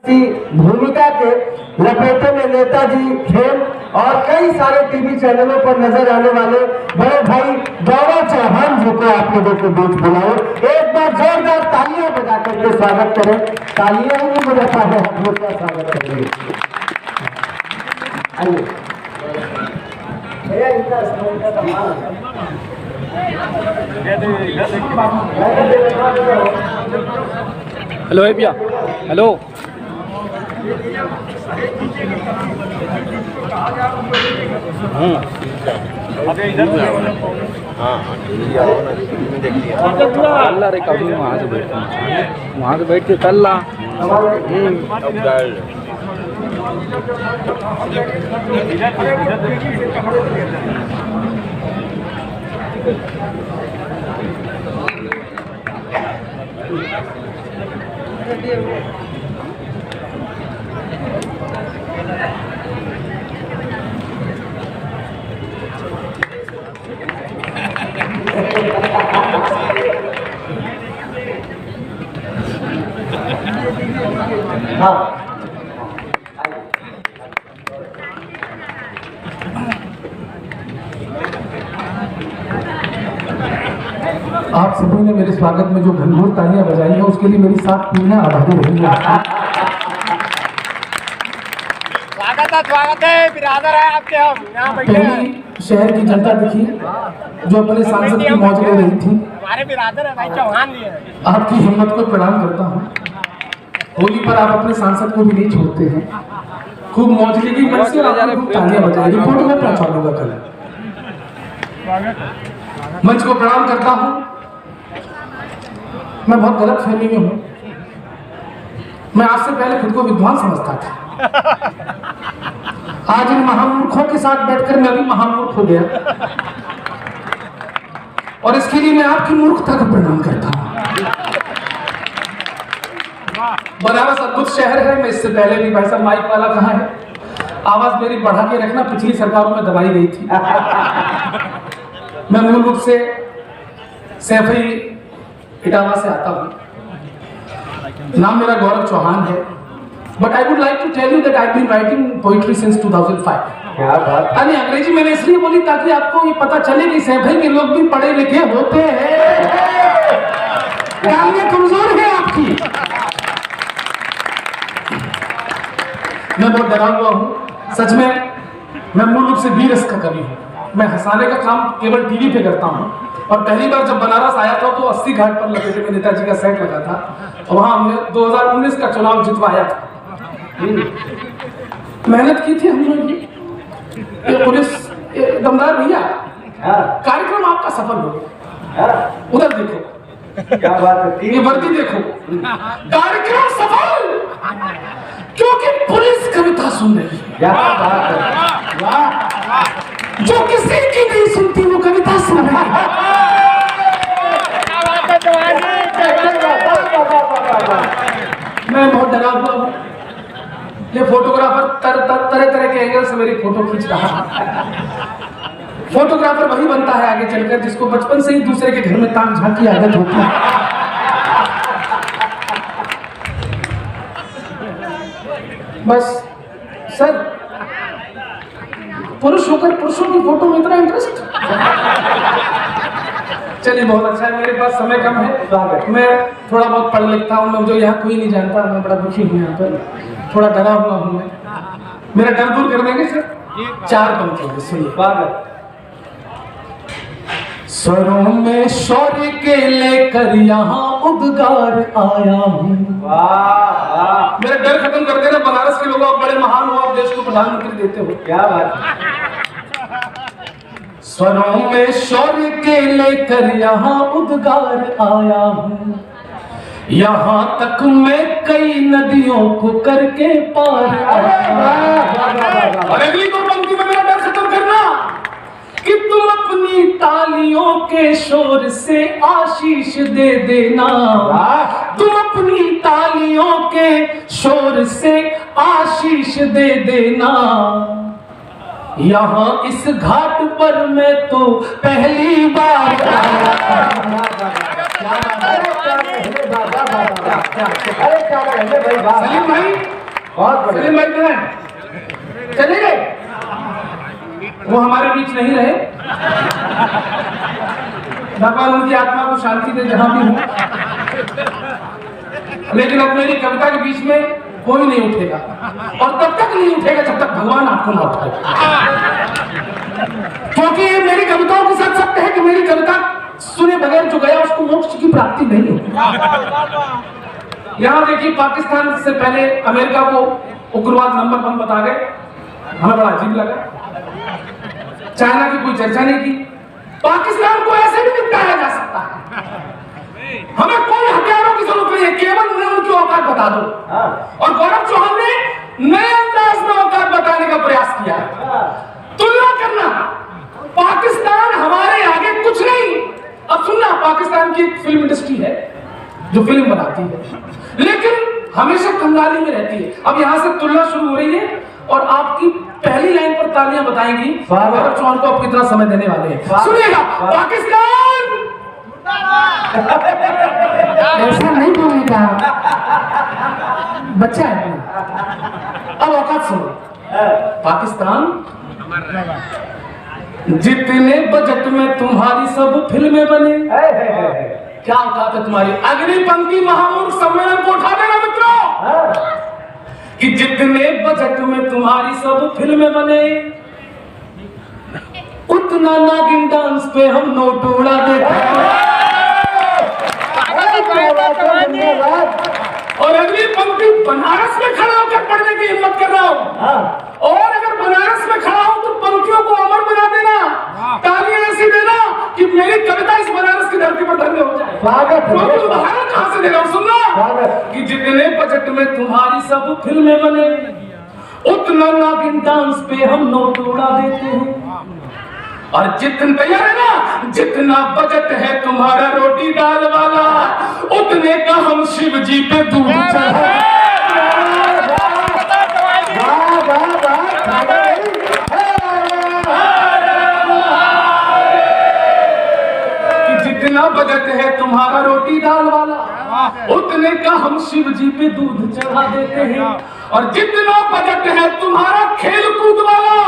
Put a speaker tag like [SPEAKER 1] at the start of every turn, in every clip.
[SPEAKER 1] भूमिका के लपेटे में नेताजी खेल और कई सारे टीवी चैनलों पर नजर आने वाले बड़े भाई गौरव चौहान जी को आप लोगों के बीच बुलाओ। एक बार जोरदार तालियां बजा करके स्वागत करें। तालियां ही नहीं बजा पा रहे, हम लोग का स्वागत करेंगे। आइए भैया, इनका
[SPEAKER 2] हेलो भैया, हेलो। तल्ला रे कभी वहाँ से बैठ के तल्ला।
[SPEAKER 1] हाँ, आप सभी ने मेरे स्वागत में जो घनघोर तालियां बजाई है उसके लिए मेरी साथ पीना आभारी रहेंगे।
[SPEAKER 3] स्वागत है बिरादर है आपके। हम यहाँ बैठे
[SPEAKER 1] पहली शहर की जनता दिखी जो अपने सांसद की मौज ले रही थी।
[SPEAKER 3] हमारे बिरादर है भाई चौहान जी है।
[SPEAKER 1] आपकी हिम्मत को प्रणाम करता हूँ। होली पर आप अपने सांसद को भी नहीं छोड़ते हैं। खूब मौज लेगी मन से, खूब तालियां बजाएगी। फोटो में पहुंचा लूंगा कल। मंच को प्रणाम करता हूँ। मैं बहुत गलत फहमी में हूँ। मैं आज से पहले खुद को विद्वान समझता था। आज इन महामूर्खों के साथ बैठकर मैं भी महामूर्ख हो गया, और इसके लिए मैं आपकी मूर्खता को प्रणाम करता हूँ। बनारस अद्भुत शहर है। मैं इससे पहले भी, भाई साहब माइक वाला कहाँ है? आवाज मेरी बढ़ा के रखना, पिछली सरकारों में दबाई गई थी। मैं मूल रूप से सैफई इटावा से आता हूँ। नाम मेरा गौरव चौहान है। But I would like to tell you that I have been writing poetry since 2005। क्या बात? अरे अंग्रेजी मैंने इसलिए बोली ताकि आपको ये पता चले कि सैफई के लोग भी पढ़े लिखे होते हैं। कमजोर है आपकी। मैं बहुत डरा हुआ हूँ सच में। मैं मूल रूप से वीरस का कवि हूँ। मैं हंसाने का काम केवल टीवी पे करता हूँ। और पहली बार जब बनारस आया था तो 80 घाट पर लपेटे में नेताजी का सेट लगा था, और वहां हमने 2019 का चुनाव जितवाया था। मेहनत की थी हम लोगों की। ये पुलिस दमदार भैया, कार्यक्रम आपका सफल हो गया। उधर देखो,
[SPEAKER 4] क्या बात है?
[SPEAKER 1] ये वर्दी देखो, कार्यक्रम सफल, क्योंकि पुलिस कविता सुन रही है।
[SPEAKER 4] क्या बात है? वाह!
[SPEAKER 1] जो किसी की नहीं सुनती वो कविता सुन रही है। मैं बहुत डरा हुआ हूँ। ये फोटोग्राफर तरह तरह के एंगल से मेरी फोटो खींच रहा है। फोटोग्राफर वही बनता है आगे चलकर जिसको बचपन से ही दूसरे के घर में ताक झांक की आदत होती है। बस सर, पुरुष होकर पुरुषों की फोटो में इतना इंटरेस्ट? चलिए बहुत अच्छा है। मेरे पास समय कम है। मैं थोड़ा बहुत पढ़ लिखता हूँ। मैं जो यहाँ कोई नहीं जानता, मैं बड़ा दुखी हूँ। यहाँ पर थोड़ा डरा हुआ हूँ मैं। मेरा डर दूर कर देंगे सर? 4 पंक्तियां सुनिए। स्वरों में शौर्य के लेकर यहाँ उद्गार आया हूँ। मेरा डर खत्म कर देना। बनारस के लोग आप बड़े महान हो, आप देश को प्रधानमंत्री देते हो।
[SPEAKER 4] क्या बात?
[SPEAKER 1] स्वरों में शौर्य के लेकर यहाँ उद्गार आया हूँ। यहाँ तक मैं कई नदियों को करके पार आया। और अगली 2 पंक्ति में मेरा डर खत्म करना कि तुम अपनी तालियों के शोर से आशीष दे देना। तुम अपनी तालियों के शोर से आशीष दे देना। यहाँ इस घाट पर मैं तो पहली बार
[SPEAKER 4] अरे क्या कहने भाई, वाह,
[SPEAKER 1] सलीम भाई,
[SPEAKER 4] बहुत बढ़िया।
[SPEAKER 1] सलीम भाई कहाँ हैं? चले गए? वो हमारे बीच नहीं रहे। भगवान उनकी आत्मा को शांति दे जहां भी हो। लेकिन अब मेरी कविता के बीच में कोई नहीं उठेगा, और तब तक नहीं उठेगा जब तक भगवान आपको ना उठाए। क्योंकि ये मेरी कविताओं के साथ सत्य है कि मेरी कविता सुने बगैर जो गया उसको मोक्ष की प्राप्ति नहीं होती। यहाँ देखिए, पाकिस्तान से पहले अमेरिका को उग्रवाद नंबर 1 बता गए, हमें बड़ा अजीब लगा। चाइना की कोई चर्चा नहीं की। पाकिस्तान को ऐसे भी निपटाया जा सकता है। हमें कोई हथियारों की जरूरत नहीं है, केवल उन्हें उनकी औकात बता दो। और गौरव चौहान ने नए अंदाज में औकात बताने का प्रयास किया। तुलना करना, पाकिस्तान हमारे आगे कुछ नहीं। अब सुनना, पाकिस्तान की एक फिल्म इंडस्ट्री है जो फिल्म बनाती है, लेकिन हमेशा कंगाली में रहती है। अब यहां से तुलना शुरू हो रही है और आपकी पहली लाइन पर तालियां बताएंगी। गौरव चौहान को आप कितना समय देने वाले हैं, सुनिएगा। पाकिस्तान ऐसा नहीं बोलेगा, बच्चा है अपना। अब औकात सुनो। पाकिस्तान, जितने बजट में तुम्हारी सब फिल्में बने, क्या औकात है तुम्हारी? अग्निपंक्ति महामूर्ख सम्मेलन को उठा देना मित्रों, कि जितने बजट में तुम्हारी सब फिल्में बने, उतना नागिन डांस पे हम नोट उड़ा देते हैं। और अगली पंक्ति बनारस में खड़ा होकर पढ़ने की हिम्मत कर रहा हूं। और अगर बनारस में खड़ा हूं तो पंक्तियों को अमर बना देना, तालियां ऐसी देना कि मेरी कविता इस बनारस की धरती पर धन्य हो जाए। क्योंकि उदाहरण कहां से दे रहा हूं, सुनना, कि जितने बजट में तुम्हारी सब फिल्में बने, उतना नागिन डांस पे हम नोट उड़ा देते हैं। और जितना, तैयार है ना, जितना बजट है तुम्हारा रोटी दाल वाला, उतने का हम शिव जी पे दूध चढ़ा। जितना बजट है तुम्हारा रोटी दाल वाला, उतने का हम शिव जी पे दूध चढ़ा देते हैं। और जितना बजट है तुम्हारा खेल कूद वाला,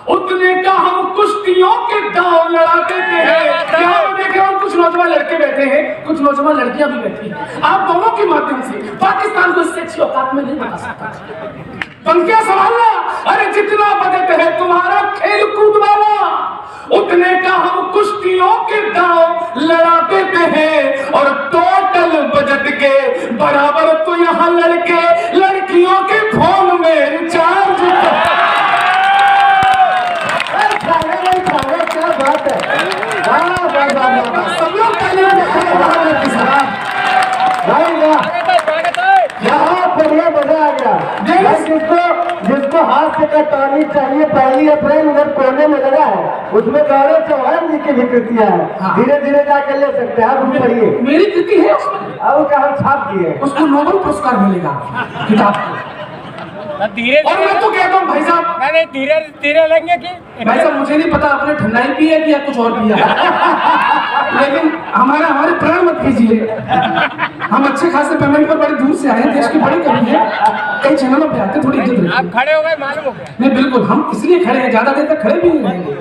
[SPEAKER 1] उतने का हम कुश्तियों के दांव लड़ा देते हैं। यहाँ पे देख रहे हो, कुछ नौजवान लड़के बैठे हैं, कुछ नौजवान लड़कियां भी बैठी हैं। आप दोनों के माध्यम से पाकिस्तान को इससे अच्छी औकात में नहीं बता सकता। पंक्तियां संभालना। अरे जितना बजट है तुम्हारा खेल कूद वाला, उतने का हम कुश्तियों के दांव लड़ा देते हैं। और टोटल बजट के बराबर तो यहाँ लड़के लड़कियों के फोन में रिचार्ज।
[SPEAKER 4] क्या बात है,
[SPEAKER 1] सब लोग तालियां
[SPEAKER 4] यहाँ पर ये मजा आ गया। जिसको हाथ से कटानी चाहिए 1 अप्रैल उधर कोने में लगा है, उसमें गौरव चौहान जी की भी कृतियां है। धीरे धीरे जाकर ले सकते हैं, आप पढ़िए।
[SPEAKER 1] मेरी कृति है उसमें,
[SPEAKER 4] अब का हम छाप दिए,
[SPEAKER 1] उसको नोबेल पुरस्कार मिलेगा किताब को।
[SPEAKER 3] धीरे
[SPEAKER 1] और मैं तो कहता हूँ भाई साहब,
[SPEAKER 3] नहीं धीरे धीरे लेंगे कि
[SPEAKER 1] भाई साहब मुझे नहीं पता आपने ठंडाई पी है कि या कुछ और पिया है, लेकिन हमारे प्राण मत कीजिए। हम अच्छे खासे पेमेंट पर बड़ी दूर से आए हैं, देश की बड़ी कमी है, कई चैनलों पे आते, थोड़ी इज्जत
[SPEAKER 3] आप
[SPEAKER 1] रखिए।
[SPEAKER 3] खड़े हो गए, मालूम हो गया।
[SPEAKER 1] नहीं बिल्कुल, हम इसलिए खड़े हैं, ज्यादा देर तक खड़े भी नहीं रहेंगे।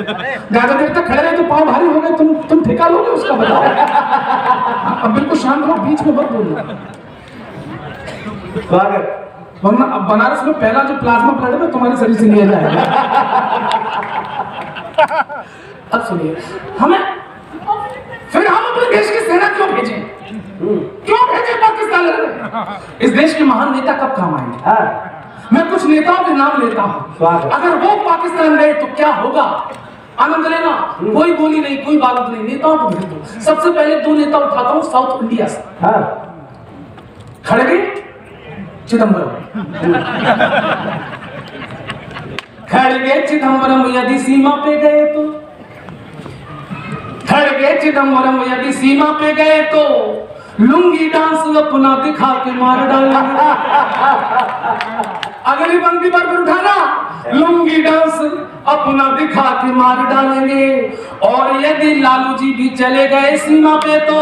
[SPEAKER 1] ज्यादा देर तक खड़े रहे तो पाँव भारी हो गए, तुम ठेका लोगे उसका, बताओ। अब बिल्कुल शांत रहो, बीच में मत बोलना।
[SPEAKER 4] स्वागत।
[SPEAKER 1] वरना अब बनारस में पहला जो प्लाज्मा ब्लड है तुम्हारे शरीर से लिया जाएगा। अब सुनिए, फिर हम अपने देश की सेना क्यों भेजें? क्यों भेजें पाकिस्तान लड़ने? इस देश के महान नेता कब काम आएंगे? मैं कुछ नेताओं के नाम लेता हूँ, अगर वो पाकिस्तान गए तो क्या होगा? आनंद लेना, कोई बोली नहीं, कोई बात नहीं, नेताओं को भेज दो। सबसे पहले 2 नेता उठाता हूँ साउथ इंडिया से। खड़गे चिदंबरम। खड़गे चिदंबरम यदि सीमा पे गए तो, खड़गे चिदंबरम यदि सीमा पे गए तो, लुंगी डांस अपना दिखा के मार डालेंगे। अगली पंक्ति पर उठाना, लुंगी डांस अपना दिखा के मार डालेंगे। और यदि लालू जी भी चले गए सीमा पे तो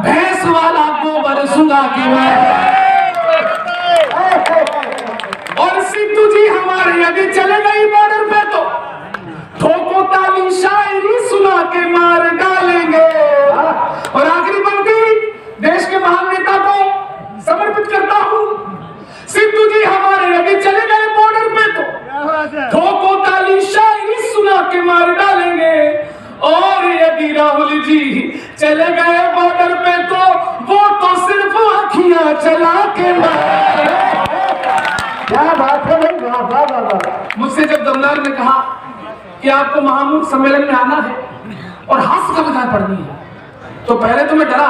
[SPEAKER 1] भैंस वाला गोबर सुंगा के मैं। और सिद्धू जी हमारे यदि चले गए बॉर्डर पे तो ठोको ताली शायरी सुना के मार डालेंगे। और आखिरी पंक्ति देश के महान नेता को समर्पित करता हूं। सिद्धू जी हमारे यदि चले गए बॉर्डर पे तो ठोको ताली शायरी सुना के मार डालेंगे। और यदि राहुल जी चले गए बॉर्डर पे तो वो तो सिर्फ आँखियां चला के मार।
[SPEAKER 4] क्या बात है भाई, वाह वाह वाह वाह।
[SPEAKER 1] मुझसे जब दमदार ने कहा कि आपको महामूर्ख सम्मेलन में आना है और हास्य कविताएं पढ़नी है, तो पहले तो मैं डरा,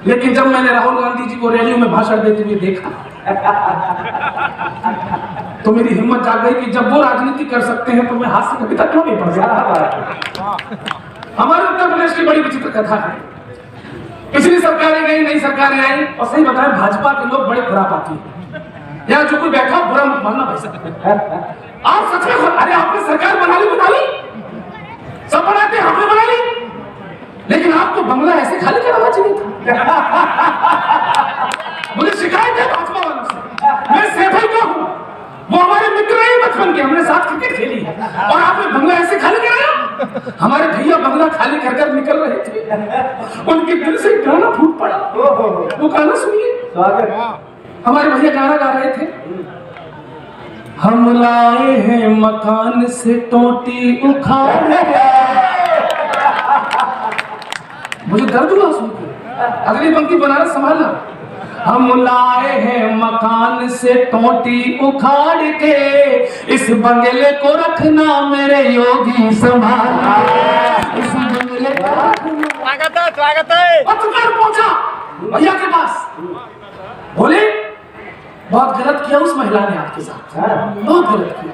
[SPEAKER 1] लेकिन जब मैंने राहुल गांधी जी को रैलियों में भाषण देते हुए देखा तो मेरी हिम्मत जाग गई कि जब वो राजनीति कर सकते हैं तो मैं हास्य कविता क्यों नहीं पढ़ सकता। हमारे उत्तर प्रदेश की बड़ी विचित्र कथा है। पिछली सरकारें गई, नई सरकारें आई, और सही बताएं भाजपा के लोग बड़े खुरापाती हैं। यहाँ जो कोई बैठा बुरा मत मानना भाई साहब, आप सच में, अरे आपने सरकार बना ली, सब बनाते आपने बना ली, लेकिन आपको बंगला ऐसे खाली कराना चाहिए था। मुझे शिकायत है भाजपा वालों से, मैं सैफल का हूं, वो हमारे मित्र हैं बचपन के, हमने साथ क्रिकेट खेली है, और आपने बंगला ऐसे खाली कराया। हमारे भैया बंगला खाली कर कर निकल रहे थे, उनके दिल से गाना फूट पड़ा। वो गाना सुनिए, हमारे भैया गाना गा रहे थे। हम लाए हैं मकान से टोटी उखाड़ के। मुझे दर्द हुआ सुन के। अगली पंक्ति बनारस संभालना। हम लाए हैं मकान से टोटी उखाड़ के, इस बंगले को रखना मेरे योगी संभालना। इस बंगले को रखना।
[SPEAKER 3] स्वागत है।
[SPEAKER 1] पत्रकार पहुंचा भैया के पास, बोले बहुत गलत किया उस महिला ने आपके साथ, बहुत गलत किया।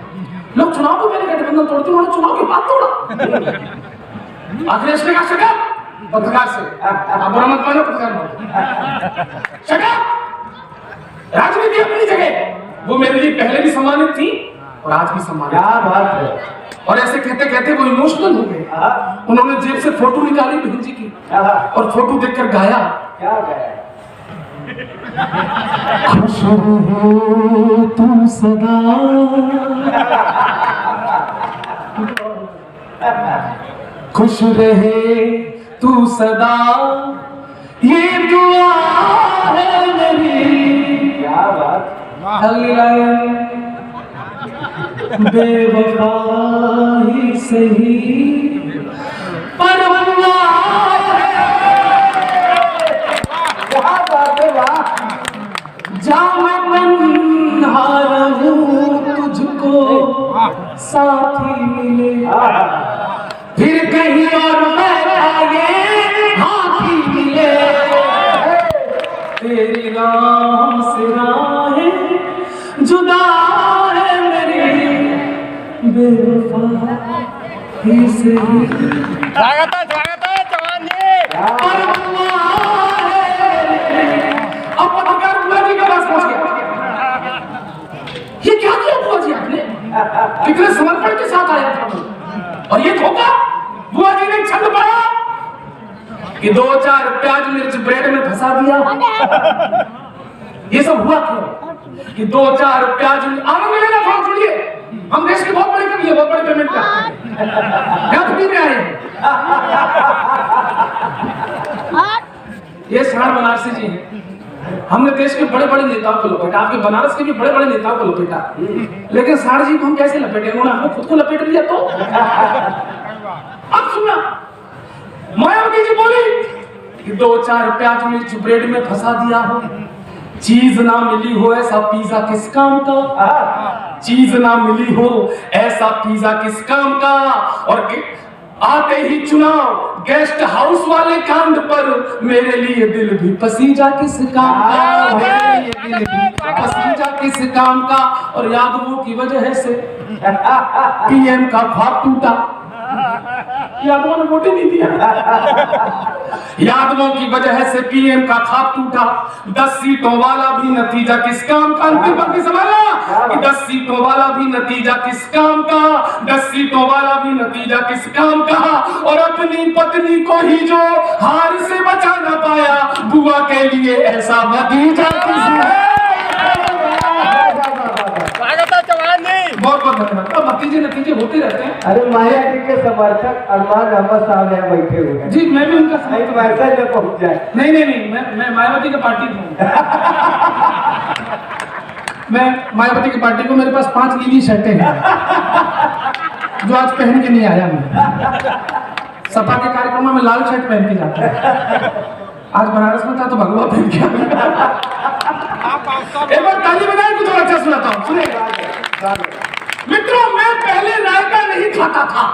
[SPEAKER 1] लोग चुनाव को पहले गठबंधन तोड़ते, उन्होंने चुनाव के बाद तोड़ा। अखिलेश ने कहा शटअप पत्रकार से, आप बुरा मत मानो, पत्रकार मत शटअप। राजनीति अपनी जगह, वो मेरे लिए पहले भी सम्मानित थी और आज भी सम्मानित।
[SPEAKER 4] क्या बात है।
[SPEAKER 1] और ऐसे कहते कहते वो इमोशनल हो गए। उन्होंने जेब से फोटो निकाली बहन जी की और फोटो देखकर गाया,
[SPEAKER 4] क्या गाया?
[SPEAKER 1] खुश रहो तुम सदा, खुश रहे तू सदा, ये दुआ है मेरी।
[SPEAKER 4] क्या बात।
[SPEAKER 1] अगली लाइन, बेवफा ही सही पर साथी मिले, फिर कहीं और ये हाथी मिले, तेरी राह से राहें जुदा है मेरी, बेवफा ही से।
[SPEAKER 3] स्वागत है चौहान जी।
[SPEAKER 1] अब पत्रकार बुआ जी के पास पहुंच गया। ये क्या किया बुआ जी आपने? कितने समर्पण के साथ आया था वो, और ये धोखा। बुआ जी ने छंद पड़ा कि 2-4 प्याज मिर्च ब्रेड में फंसा दिया। ये सब हुआ क्यों कि 2-4 प्याज आनंद लेना था, छोड़िए, हम देश के बहुत बड़े कवि, बहुत बड़े पेमेंट करते हैं, में आए। ये साढ़ बनारसी जी हैं। हमने देश के बड़े बड़े नेताओं को लपेटा, आपके बनारस के भी बड़े बड़े नेताओं को लपेटा, लेकिन साढ़ जी को हम कैसे लपेटे? उन्होंने हमें खुद को लपेट लिया। तो अब सुनना, मायावती जी बोली कि 2-4 प्याज मिर्च ब्रेड में फंसा दिया हो, चीज ना मिली हो ऐसा पिज्जा किस काम का, चीज ना मिली हो ऐसा पिज्जा किस काम का। और आते ही चुनाव गेस्ट हाउस वाले कांड पर, मेरे लिए दिल भी पसीजा किस काम का, मेरे लिए दिल भी पसीजा किस काम का। और यादवों की वजह से पीएम का ख्वाब टूटा, यादवों ने वोट नहीं दिया। यादवों की वजह से पीएम का ख्वाब टूटा, 10 सीटों वाला भी नतीजा किस काम का। अंतिम पंक्ति संभालना, कि 10 सीटों वाला भी नतीजा किस काम का, 10 सीटों वाला भी नतीजा किस काम का, और अपनी पत्नी को ही जो हार से बचा न पाया, बुआ के लिए ऐसा भतीजा किसी
[SPEAKER 3] स्वागत है चौहान जी।
[SPEAKER 1] बहुत बहुत धन्यवाद। अब भतीजे नतीजे होते रहते हैं।
[SPEAKER 4] अरे माया जी के समर्थक अरमान अहमद साहब यहाँ बैठे हुए हैं,
[SPEAKER 1] जी मैं भी उनका
[SPEAKER 4] कहीं मैसेज में पहुंच जाए।
[SPEAKER 1] नहीं मैं मायावती की पार्टी हूँ। मैं मायावती की पार्टी को, मेरे पास 5 नीली शर्टें हैं जो आज पहन के नहीं आया मैं। सपा के कार्यक्रम में लाल शर्ट पहन के जाता है, आज बनारस में था तो भगवा पहन के आया। एक बार ताली बजाए, कुछ और अच्छा सुनाता हूँ, सुनिए। मित्रों, मैं पहले रायता नहीं खाता था,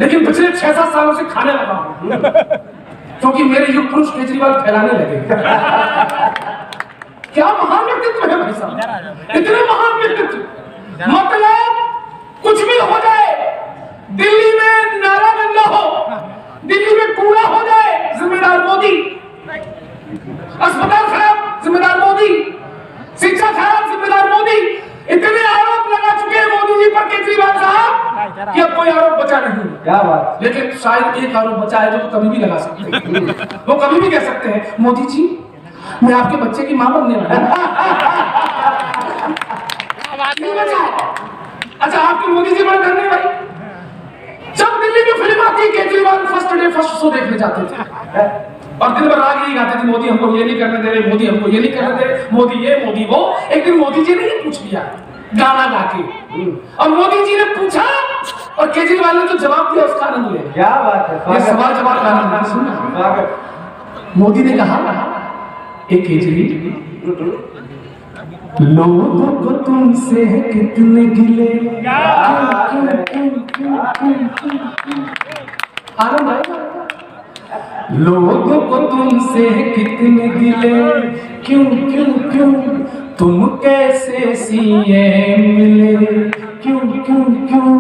[SPEAKER 1] लेकिन पिछले 6-7 सालों से खाने लगा हूं, क्योंकि मेरे युग पुरुष केजरीवाल फैलाने लगे। क्या महान व्यक्तित्व है भाई साहब, इतने महान व्यक्तित्व। मतलब कुछ भी हो जाए, दिल्ली में नाला गंदा हो, दिल्ली में कूड़ा हो जाए, जिम्मेदार मोदी। अस्पताल खराब, जिम्मेदार मोदी। शिक्षा खराब, जिम्मेदार मोदी। इतने आरोप लगा चुके हैं मोदी जी पर केजरीवाल साहब कि अब कोई आरोप बचा नहीं।
[SPEAKER 4] क्या बात।
[SPEAKER 1] लेकिन शायद एक आरोप बचा है जो कभी भी लगा सकते हैं। वो कभी भी कह सकते हैं, मोदी जी मैं आपके बच्चे की मां बनने वाला हूं। अच्छा, आपके मोदी जी बड़े धन्य भाई। जब दिल्ली में फिल्म आती, Kejriwal first day first show देखने जाते थे और दिन भर आगे ही गाते थे, मोदी हमको ये नहीं करने दे रहे, मोदी हमको ये नहीं करने दे रहे, मोदी ये मोदी वो। एक दिन मोदी जी ने ये पूछ लिया गाना गा के, और मोदी जी ने पूछा और केजरीवाल ने जो जवाब दिया उसका आनंद ले।
[SPEAKER 4] क्या बात है।
[SPEAKER 1] ये सवाल जवाब का आनंद सुनना। मोदी ने कहा, एक केजरी, लोगों को तुमसे कितने गिले, आनंद आएगा। लोगों को तुमसे कितने गिले, क्यों क्यों क्यों तुम कैसे सीएम मिले, क्यों क्यों क्यों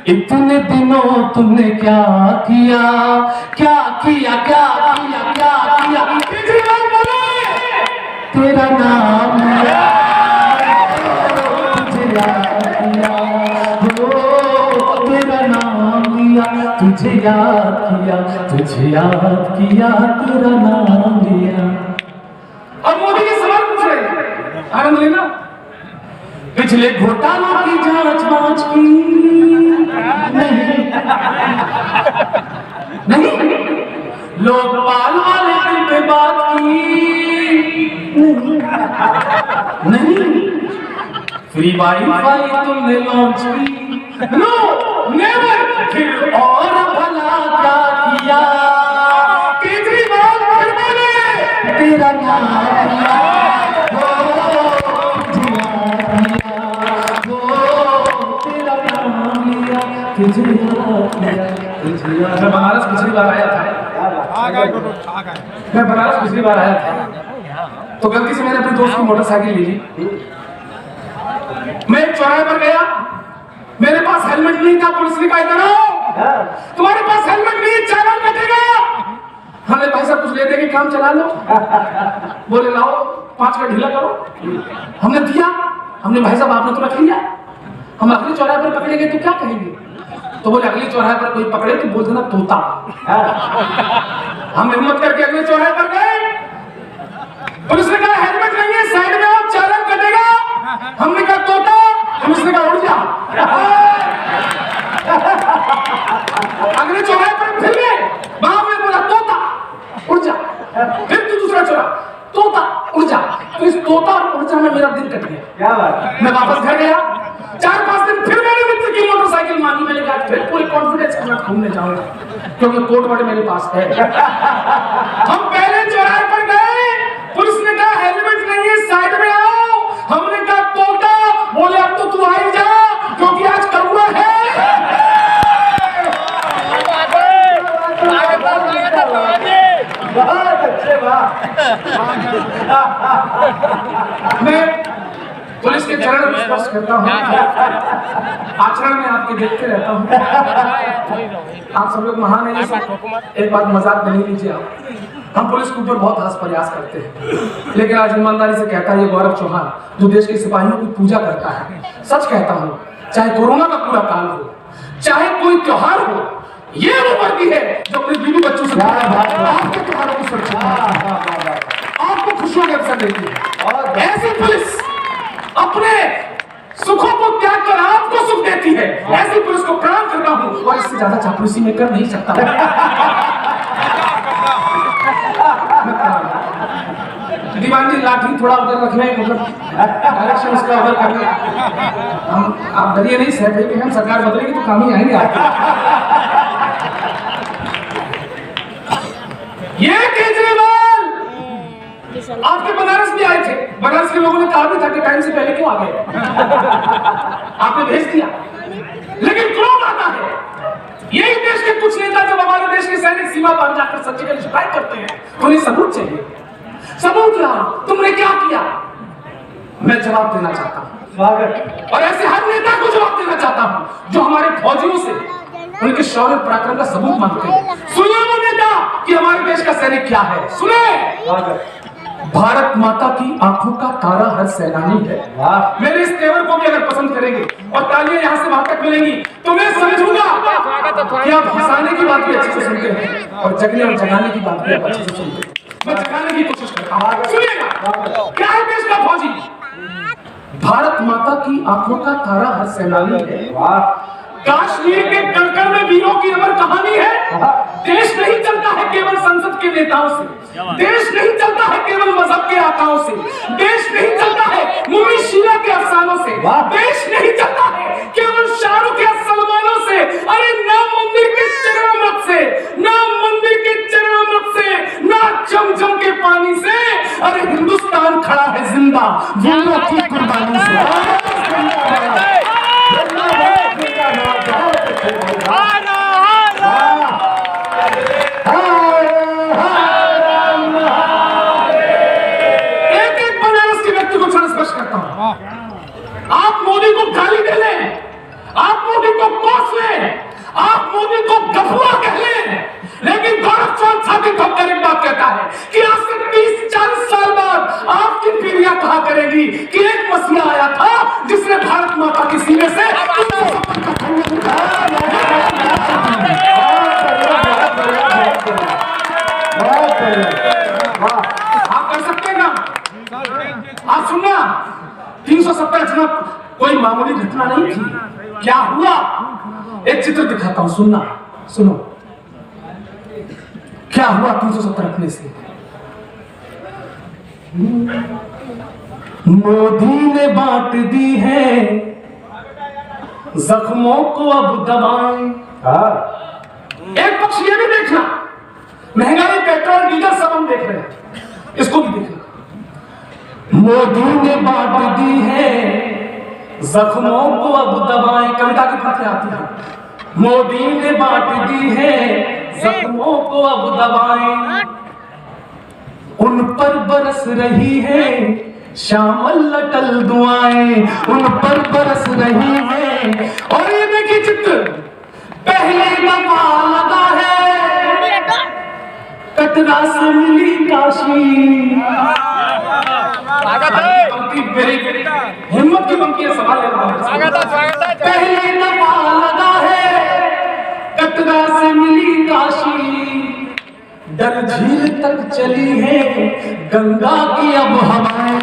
[SPEAKER 1] इतने दिनों तुमने क्या किया, क्या किया, क्या किया, क्या किया। केजरीवाल बोले, तेरा नाम लिया, तुझे याद किया, तेरा नाम लिया, तुझे याद किया, तुझे याद किया, तेरा नाम लिया। और मोदी के सवाल पूछ रहे हैं, आनंद लेना। पिछले घोटालों की जांच वांच की नहीं, लोकपाल वाले बिल पे बात की नहीं, फ्री वाईफाई तुमने लॉन्च की, नो नेवर। फिर और भला क्या किया, केजरीवाल फिर बोले, तेरा नाम लिया, मैं बनारस पिछली बार आया था, तो गलती से मैंने अपने दोस्त की मोटरसाइकिल ले ली। मैं एक चौराहे पर गया, मेरे पास हेलमेट नहीं था। पुलिस ने कहा, इधर आओ, तुम्हारे पास हेलमेट नहीं, चालान कटेगा। हमने भाई साहब कुछ ले दे के काम चला लो। बोले लाओ 5 का ढीला करो। हमने दिया, हमने भाई साहब आपने तो रख लिया, हम अगले चौराहे पर पकड़ेंगे तो क्या कहेंगे। तो बोले अगले चौराहे पर कोई पकड़े तो बोल देना तोता। हम हिम्मत करके अगले चौराहे पर गए, पुलिस ने कहा हेलमेट नहीं है, साइड में आओ, चालान कटेगा। हमने कहा तोता, पुलिस ने कहा उड़ जा। अगले चौराहे पर फिर गए, वहां में बोला तोता उड़ जा। फिर तू दूसरा चौराहा, तोता उड़ जा। तो इस तोता और उड़ जा में मेरा दिन कट गया।
[SPEAKER 4] क्या बात।
[SPEAKER 1] मैं वापस घर गया, 4-5 दिन फिर मैंने मित्र की मोटरसाइकिल मांगी। मैंने कहा फिर पूरे कॉन्फिडेंस के साथ घूमने जाऊंगा, क्योंकि कोर्ट वर्ड मेरे पास है। हम पहले चौराहे पर गए, पुलिस ने कहा हेलमेट नहीं है, साइड में आओ। हमने कहा तोता, बोले अब तो तू आई जा, क्योंकि आज करुआ है।
[SPEAKER 4] बहुत अच्छे बात।
[SPEAKER 1] मैं पुलिस के चरण में स्पर्श करता हूँ, आचरण में आपके देखते रहता हूँ। आप सब लोग महान हैं। एक बात मजाक नहीं लीजिए आप। हम पुलिस के ऊपर बहुत हास प्रयास करते हैं, लेकिन आज ईमानदारी से कहता है ये गौरव चौहान जो देश के सिपाहियों की पूजा करता है, सच कहता हूँ, चाहे कोरोना का पूरा काल हो, चाहे कोई त्योहार हो, ये वो वर्दी है जो अपने बीवी बच्चों से आपके त्योहारों को सुरक्षा, आपको खुशियों के अवसर देती है। और ऐसी पुलिस अपने सुखों को त्याग कर आपको सुख देती है। ऐसी पुलिस को प्रणाम करता हूँ और इससे ज्यादा चापलूसी में कर नहीं सकता। दीवान जी लाठी थोड़ा उधर रखना है, मतलब डायरेक्शन उसका उधर करना। हम आप डरिए नहीं, सहते कि हम सरकार बदलेगी तो काम ही आएंगे आपके। ये केजरीवाल आपके बनारस भी आए थे, बनारस के लोगों ने कहा भी था कि टाइम से पहले क्यों आ गए। आपने भेज दिया, लेकिन क्रोध आता है। यही देश के कुछ नेता जब हमारे देश के सैनिक सीमा पर जाकर सर्जिकल स्ट्राइक करते हैं तो उन्हें सबूत चाहिए। सबूत लाओ, तुमने क्या किया। मैं जवाब देना चाहता हूं और ऐसे हर नेता को जवाब देना चाहता हूं जो हमारे फौजियों से उनके शौर्य पराक्रम का सबूत मांगते हैं। सुनिए वो नेता कि हमारे देश का सैनिक क्या है। सुने, भारत माता की आंखों का तारा हर सैलानी है। मेरे इस तेवर को भी अगर पसंद करेंगे और तालियां यहाँ से वहां तक मिलेंगी तो मैं समझूंगा कि आप हंसाने की बात भी अच्छे से सुनते हैं और जगने और जगाने की बात भी आप अच्छे से सुनते हैं। मैं जगाने की कोशिश करता हूँ। सुनिएगा, क्या है देश का फौजी। भारत माता की आंखों का तारा हर सैलानी है। कश्मीर के कड़कड़ में वीरों की अमर कहानी है। देश नहीं चलता है केवल संसद के नेताओं से, देश नहीं चलता है केवल मजहब के आकाओं से, देश नहीं चलता है मुन्नी शीला के अफसानों से, देश नहीं चलता है केवल शाहरुख या सलमानों से। अरे ना मंदिर के चरणामृत से, ना मंदिर के चरणामृत से, ना जमजम के पानी से। अरे हिंदुस्तान खड़ा है जिंदा वीरों की कुर्बानी से। एक बनारस के व्यक्ति को स्पष्ट करता हूं, आप मोदी को गाली दे लें, आप मोदी को कोस लें, आप मोदी को गफुआ कह लें, लेकिन गौरव चौहान छाती ठोककर एक बात कहता है कि आज से 30-40 साल बाद आपकी पीढ़ियां कहा करेगी कि एक मसीहा आया था जिसने भारत माता के सीने से आप कर सकते हैं ना। आप सुनना, 370 जना कोई मामूली घटना नहीं थी। क्या हुआ, एक चित्र दिखाता हूं, सुनना, सुनो क्या हुआ 370 रखने से। मोदी ने बांट दी है जख्मों को अब दवाएं। एक पक्ष ये भी देखना, महंगाई पेट्रोल डीजल सब हम देख रहे हैं, इसको भी देखना। मोदी ने बांट दी है जख्मों को अब दवाएं। कविता की बातें आती है। मोदी ने बांट दी है जख्मों को अब दवाएं, उन पर बरस रही है श्यामल लटल दुआएं, उन पर बरस रही है। और ये देखिए चित्र, पहले दफा लगा है कटरा से मिली काशी। हिम्मत की पंक्ति है, सवाल पहले दफा लगा है कटरा से मिली काशी, डल झील तक चली है गंगा की अब हवाएं।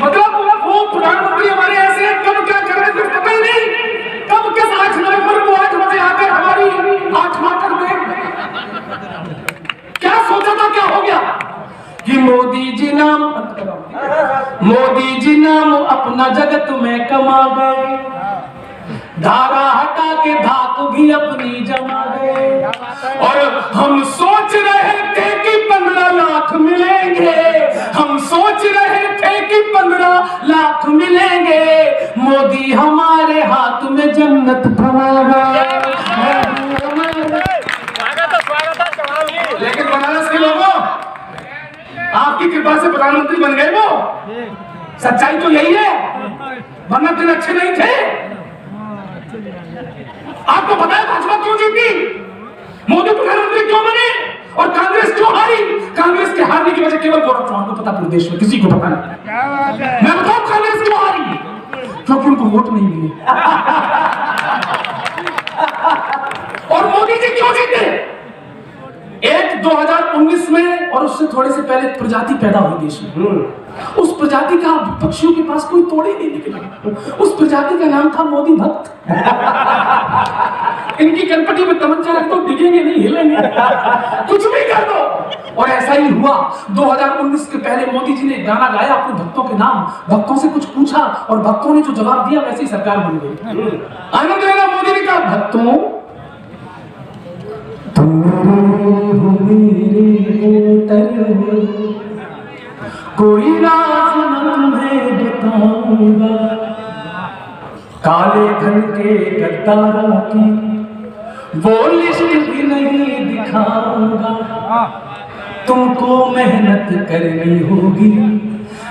[SPEAKER 1] मतलब वो प्रधानमंत्री हमारे ऐसे हैं, कब क्या कर रहे कुछ पता ही नहीं, कब किस 8 नवंबर को 8 बजे आकर हमारी 8 मार कर दे। क्या सोचा था, क्या हो गया कि मोदी जी नाम अपना जगत में कमा गए, धारा हटा के धाक भी अपनी जमा गए। और हम सोच रहे थे कि 15 लाख मिलेंगे, हम सोच रहे थे कि 15 लाख मिलेंगे, मोदी हमारे हाथ में जन्नत थमा गया। लेकिन बनारस के लोगों, आपकी कृपा से प्रधानमंत्री बन गए वो, सच्चाई तो यही है, वरना दिन अच्छे नहीं थे। आपको पता है भाजपा क्यों जीती? मोदी प्रधानमंत्री क्यों बने और कांग्रेस क्यों हारी? कांग्रेस के हारने की वजह केवल गौरव चौहान को पता, पूरे देश में किसी को पता नहीं। मैं बताऊं कांग्रेस क्यों हारी? क्योंकि उनको वोट नहीं मिले। और मोदी जी क्यों जीते? एक 2019 में और उससे थोड़े से पहले प्रजाति पैदा हुई देश में। उस प्रजाति का पक्षियों के पास कोई तोड़ ही नहीं निकला। उस प्रजाति का नाम था मोदी भक्त। इनकी कनपटी में तमंचा रख दो, दिखेंगे नहीं, हिलेंगे, कुछ भी कर दो। और ऐसा ही हुआ। 2019 के पहले मोदी जी ने गाना गाया अपने भक्तों के नाम, भक्तों से कुछ पूछा और भक्तों ने जो जवाब दिया वैसी सरकार बन गई। आनंद लेना। मोदी ने कहा, भक्तों तुम कोई राज न तुम्हें बताऊंगा, काले धन के गद्दारों की वो लिस्ट भी नहीं दिखाऊंगा। तुमको मेहनत करनी होगी,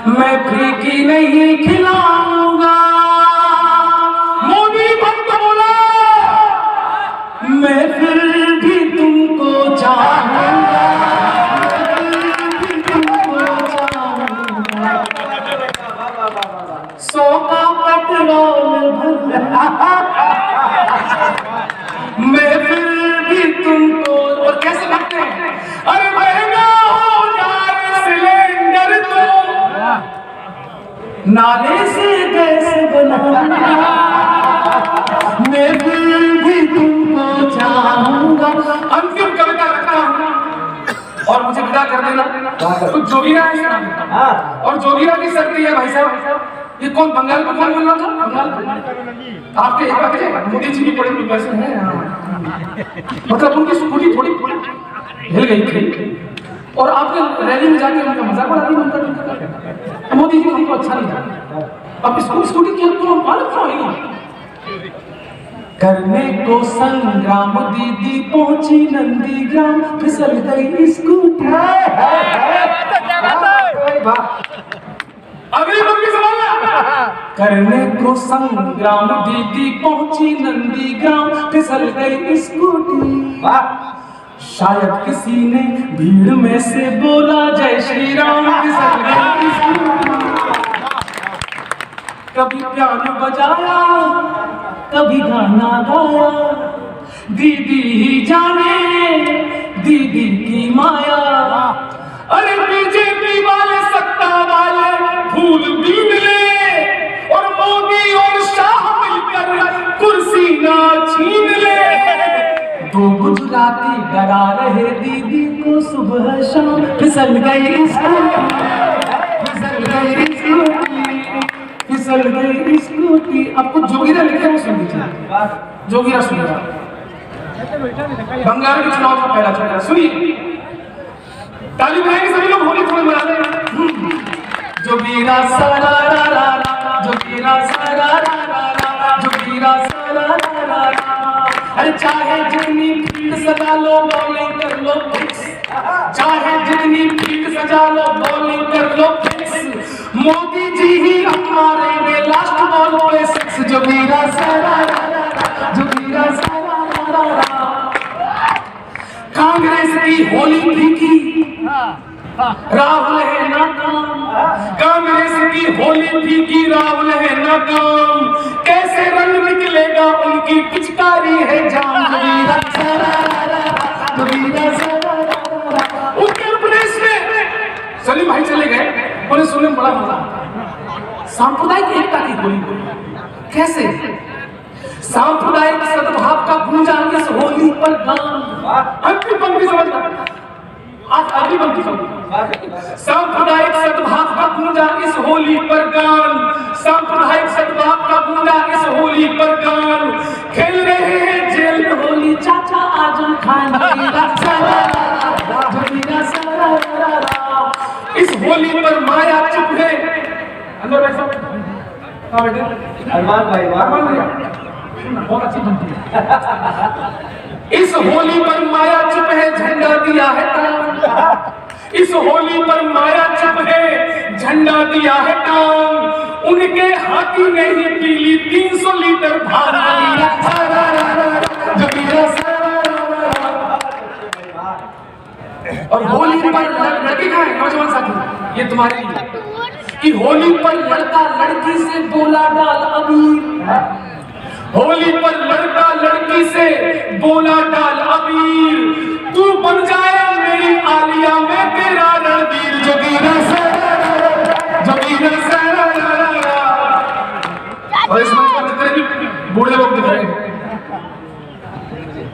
[SPEAKER 1] मैं फ्री की नहीं खिलाऊंगा। मोदी भक्त बोला, मैं फिर भी तुमको चाहूंगा। सौ का पेट्रोल मैं फिर भी तुमको। और कैसे लगते हैं? अरे महंगा हो जाए सिलेंडर तो नाले से गैस बनाऊंगा, मैं फिर भी तुमको चाहूंगा। अंतिम कविता रखता हूं और मुझे विदा कर देना। तो जोगीरा है और जोगीरा की शक्ति है भाई साहब। ये कौन बंगाल को कौन बोल रहा था? बंगाल आपके एक बात मोदी जी की बड़ी पैसे हैं, मतलब उनकी स्कूटी थोड़ी हिल गई थी और आपने रैली में जाके उनका मजाक उड़ा दिया। मोदी जी हमको अच्छा नहीं लगा। अब इसको स्कूटी की हमको मालूम क्यों नहीं? करने को संग्राम दीदी पहुंची नंदीग्राम, फिसल गई स्कूटी। अगली पंक्ति समझना। करने को संग्राम दीदी पहुंची नंदीग्राम, फिसल गई स्कूटी। शायद किसी ने भीड़ में से बोला जय श्री राम, फिसल गई स्कूटी। कभी पियानो बजाया, कभी गाना गाया, दीदी ही जाने दीदी की माया। अरे बीजेपी वाले सत्ता वाले फूल भी मिले और मोदी और शाह मिलकर कुर्सी ना छीन ले। दो गुजराती डरा रहे दीदी को सुबह शाम, फिसल गई स्कूटी, फिसल गई स्कूटी, फिसल गई स्कूटी। अब कुछ जोगीरा लिखे वो सुन लीजिए। जोगीरा सुनिएगा। बंगाल के चुनाव का पहला चुनाव सुनिए। ताली बजाएंगे सभी लोग, होली फूल मना रहे। जोगीरा सारा रा रा रा, जोगीरा सारा रा रा रा, जोगीरा सारा रा रा रा। अरे चाहे जितनी फील्ड सजा लो बॉलिंग कर लो फिक्स, चाहे जितनी फील्ड सजा लो बॉलिंग कर लो फिक्स, मोदी जी ही हमारे लास्ट बॉल पे सिक्स। जोगीरा सारा रा रा रा, जोगीरा सारा रा रा रा। कांग्रेस की होली फीकी, राहुल है नाकाम। कांग्रेस की होली फीकी, राहुल है नाकाम। कैसे रंग निकलेगा उनकी पिचकारी है जाम। उत्तर प्रदेश में सलीम भाई चले गए, उन्हें सुनने में बड़ा मजा आता। सांप्रदायिक एकता की होली। कैसे? सांप्रदायिक सद्भाव का पूजा इस होली पर गान। अंतिम पंक्ति समझना, आज अगली पंक्ति समझना। सांप्रदायिक सद्भाव का पूजा इस होली पर गान, सांप्रदायिक सद्भाव का पूजा इस होली पर गान। खेल रहे हैं जेल में होली चाचा आजम खान। इस होली पर माया चुप है। अंदर बैठो। हाँ बेटे। अरमान भाई, अरमान भैया बहुत अच्छी बनती है। इस होली पर माया चुप है, झंडा दिया है टांग। इस होली पर माया चुप है, झंडा दिया है टांग। उनके हाथी ने ही पी ली 300 लीटर भांग। और होली पर लड़के कहाँ है नौजवान साथी, ये तुम्हारे लिए कि होली पर लड़का लड़की से बोला डाल अबीर, होली पर लड़का लड़की से बोला डाल अबीर, तू बन जाए मेरी आलिया में तेरा रणवीर, जोगीरा से और इस मंच पर जितने भी बूढ़े लोग दिख रहे हैं,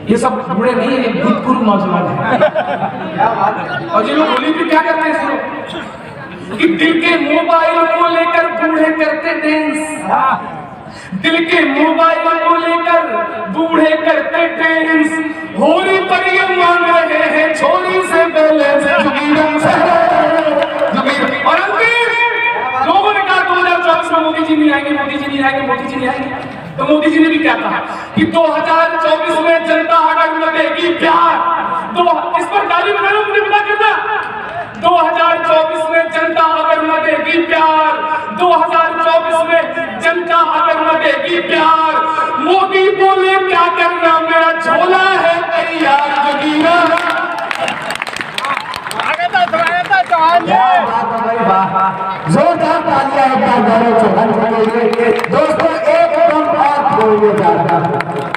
[SPEAKER 1] ये सब बूढ़े नहीं है, भूतपूर्व नौजवान है। और ये लोग होली पे क्या करते हैं सुनो, कि दिल के मोबाइल को लेकर बूढ़े करते डांस, दिल के मोबाइल को लेकर बूढ़े करते डांस, होली पर ये मांग रहे हैं छोरी से बैलेंस, और लोगों ने कहा 2024 में मोदी जी नहीं आएंगे, मोदी जी नहीं आएंगे, मोदी जी नहीं आएंगे। तो मोदी जी ने भी क्या कहा कि 2024 में जनता अगर न देगी प्यार, तो इस पर गाली बनाना मुझे पता करना, 2024 में जनता अगर न देगी प्यार, 2024 में जनता अगर न देगी प्यार, मोदी बोले क्या करना, मेरा झोला है तैयार, जोगीरा।
[SPEAKER 4] जोरदार तालियां एक बार गौरव चौहान के लिए। दोस्तों एक पंप और बोलने जा रहा है,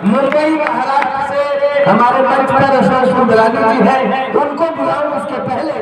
[SPEAKER 4] मुंबई महाराष्ट्र से हमारे मंच पर अशोक सुंदरानी जी हैं, उनको बुलाऊं उसके पहले